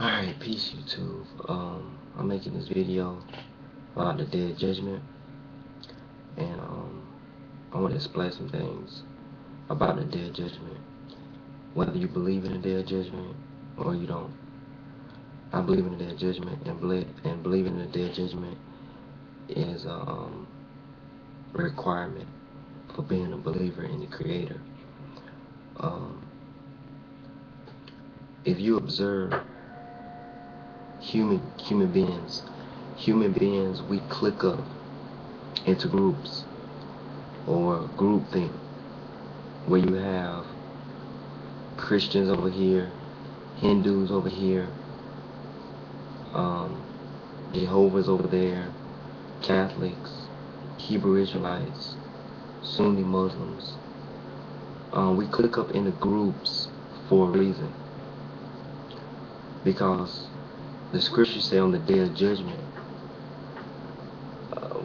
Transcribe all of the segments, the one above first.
Alright, peace YouTube. I'm making this video about the Day of Judgment, and I want to explain some things about the Day of Judgment. Whether you believe in the Day of Judgment or you don't, I believe in the Day of Judgment, and believing in the Day of Judgment is a requirement for being a believer in the Creator. If you observe human beings, we click up into groups or groupthink, where you have Christians over here, Hindus over here, Jehovah's over there, Catholics, Hebrew Israelites, Sunni Muslims. We click up into groups for a reason, because the scriptures say on the Day of Judgment,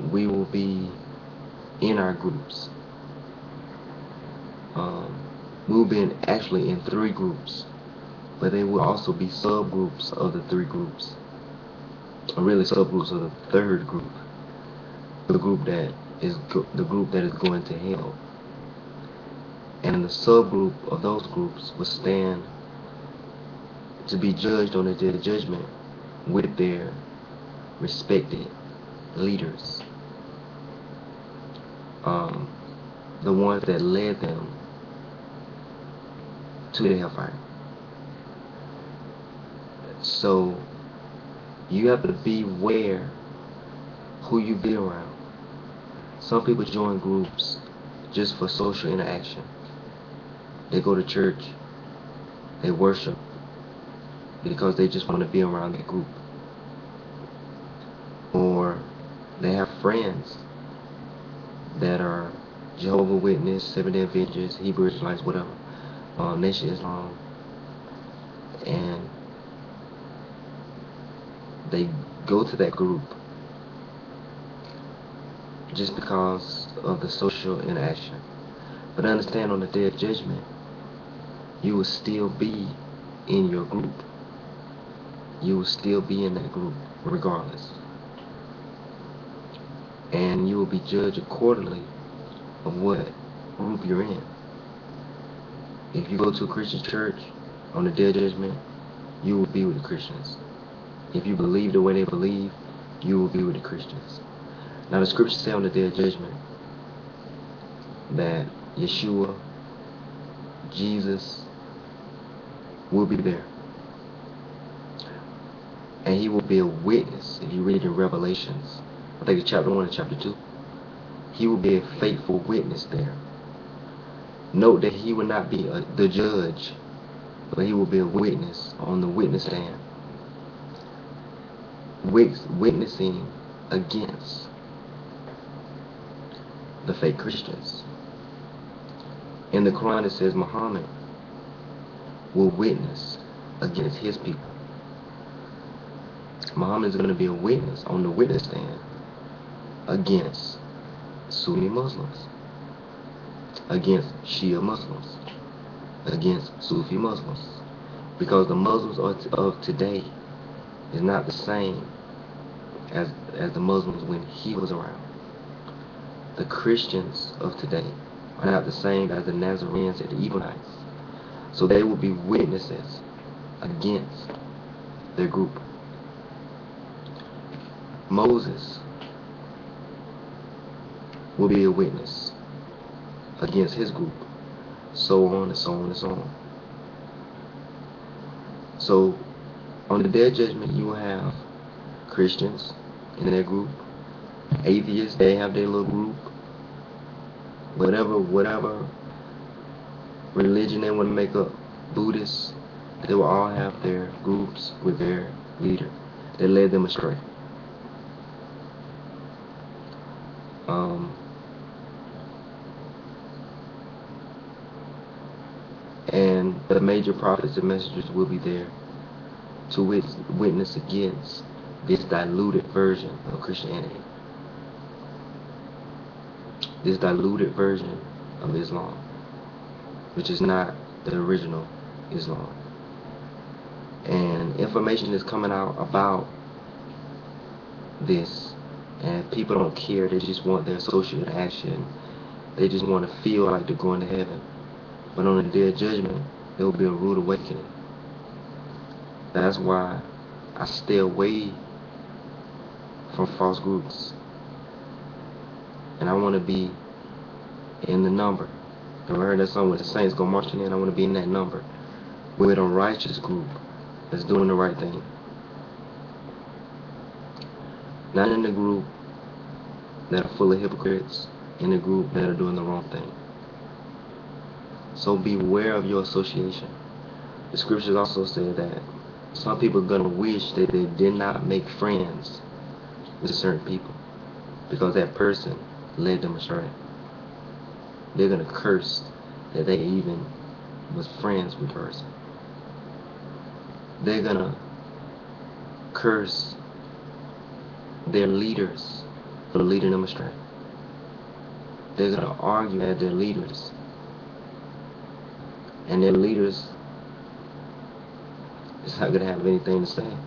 we will be in our groups. We will be actually in 3 groups, but they will also be subgroups of the 3 groups, or really subgroups of the 3rd group, the group that is going to hell. And the subgroup of those groups will stand to be judged on the Day of Judgment with their respected leaders, the ones that led them to the hellfire. So you have to beware who you be around. Some people join groups just for social interaction. They go to church, they worship, because they just want to be around that group. Or they have friends that are Jehovah's Witness, Seventh-day Adventists, Hebrew Israelites, whatever, Nation Islam, and they go to that group just because of the social interaction. But understand, on the Day of Judgment, you will still be in your group. You will still be in that group regardless. And you will be judged accordingly of what group you're in. If you go to a Christian church on the Day of Judgment, you will be with the Christians. If you believe the way they believe, you will be with the Christians. Now the scriptures say on the Day of Judgment that Yeshua, Jesus, will be there. And he will be a witness. If you read in Revelations, I think it's chapter 1 and chapter 2, he will be a faithful witness there. Note that he will not be the judge, but he will be a witness on the witness stand, witnessing against the fake Christians. In the Quran it says Muhammad will witness against his people. Muhammad is going to be a witness on the witness stand against Sunni Muslims, against Shia Muslims, against Sufi Muslims, because the Muslims of today is not the same as the Muslims when he was around. The Christians of today are not the same as the Nazarenes and the Ebionites. So they will be witnesses against their group. Moses will be a witness against his group, so on and so on and so on. So on the Day of Judgment, you will have Christians in their group, atheists, they have their little group, whatever religion they want to make up, Buddhists, they will all have their groups with their leader that led them astray. And the major prophets and messengers will be there to witness against this diluted version of Christianity, this diluted version of Islam, which is not the original Islam. And information is coming out about this, and people don't care. They just want their social interaction. They just want to feel like they're going to heaven. But on the day of judgment, there will be a rude awakening. That's why I stay away from false groups. And I want to be in the number. I heard that song with the saints go marching in. I want to be in that number. With a righteous group that's doing the right thing. Not in the group that are full of hypocrites, in the group that are doing the wrong thing. So beware of your association. The scriptures also say that some people are going to wish that they did not make friends with certain people because that person led them astray. They're going to curse that they even was friends with the person. They're going to curse their leaders for leading them astray. They're going to argue at their leaders. And their leaders is not going to have anything to say.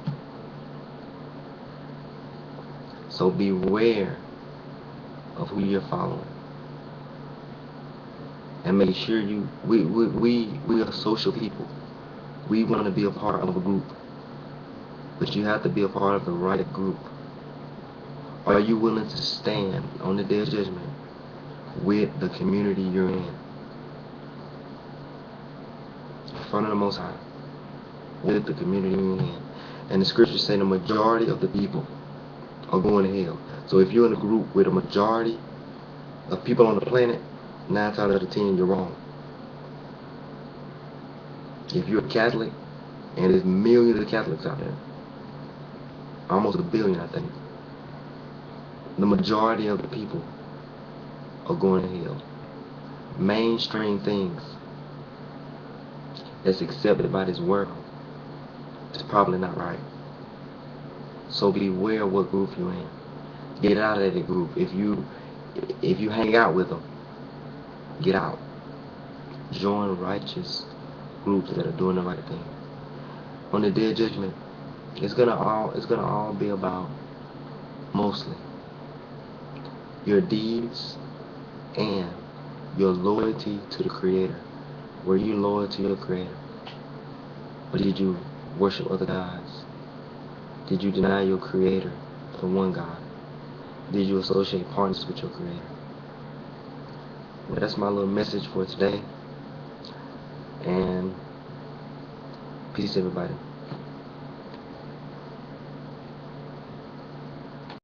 So beware of who you're following. And make sure we are social people. We want to be a part of a group. But you have to be a part of the right group. Are you willing to stand on the day of judgment with the community you're in front of the Most High, with the community you're in? And the scriptures say the majority of the people are going to hell. So if you're in a group with a majority of people on the planet, 9 times out of 10 you're wrong. If you're a Catholic, and there's millions of Catholics out there, almost 1 billion I think, the majority of the people are going to hell. Mainstream things that's accepted by this world is probably not right. So beware what group you're in. Get out of that group. If you hang out with them, get out. Join righteous groups that are doing the right thing. On the day of judgment, it's gonna all be about mostly your deeds and your loyalty to the Creator. Were you loyal to your Creator? Or did you worship other gods? Did you deny your Creator, the one God? Did you associate partners with your Creator? Well, that's my little message for today. And peace, everybody.